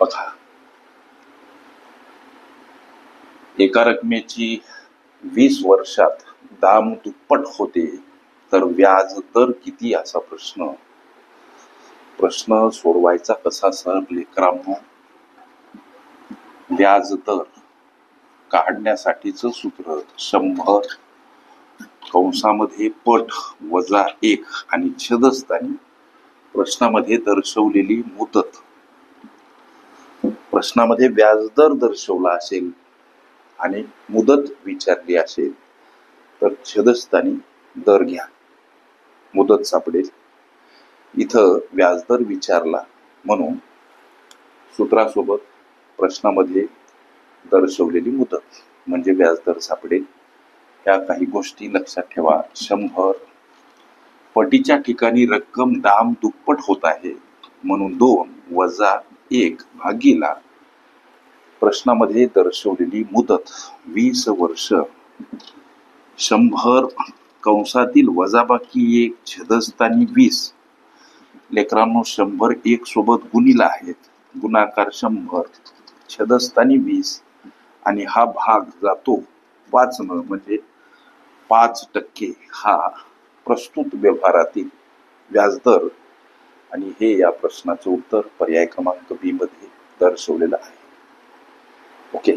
बघा, एका रकमेची 20 वर्षात दाम दुप्पट होते तर व्याज दर किती असा प्रश्न सोडवायचा कसा सर लेकरांनो? व्याज दर काढण्यासाठीचं सूत्र 100 कंसामध्ये पट वजा 1 आणि छेदस्थानी प्रश्नामध्ये दर्शवलेली मुदत. प्रश्नामध्ये व्याजदर दर्शवला असेल आणि मुदत विचारली असेल तर छेदस्थानी दर घ्या, मुदत सापडेल. इथं व्याजदर विचारला म्हणून सूत्रासोबत प्रश्नामध्ये दर्शवलेली मुदत म्हणजे व्याजदर सापडेल. ह्या काही गोष्टी लक्षात ठेवा. 100 पटीच्या ठिकाणी रक्कम दाम दुप्पट होत आहे म्हणून 2 वजा 1 भागीला प्रश्नामध्ये दर्शवलेली मुदत 20 वर्ष. 100 कंसातील वजाबाकी 1 छेदस्थानी 20. लेकरांनो 100 1 सोबत गुणिला आहेत, गुणाकार 100 छेदस्थानी 20 आणि हा भाग जातो 5 न म्हणजे 5% हा प्रस्तुत व्यवहारातील व्याजदर आणि हे या प्रश्नाचे उत्तर पर्याय क्रमांक बी मध्ये दर्शवलेलं आहे. ओके.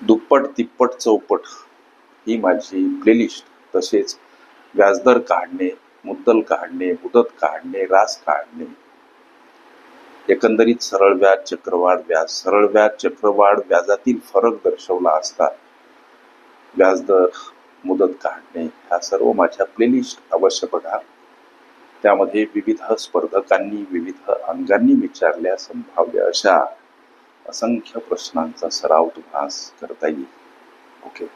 दुप्पट तिप्पट चौपट ही माझी प्लेलिस्ट. तसेच व्याजदर काढणे, मुद्दल काढणे, मुदत काढणे, रास काढणे, एकंदरीत सरळ व्याज, चक्रवाढ व्याज, सरळ व्याज, चक्रवाढ व्याजातील फरक दर्शवला असता व्याजदर, मुदत काढणे, ह्या सर्व माझ्या प्लेलिस्ट अवश्य बघा. त्यामध्ये विविध स्पर्धकांनी विविध अंगांनी विचारल्या संभाव्य अशा असंख्य प्रश्नांचा सराव तुम्हाला करता येईल. ओके.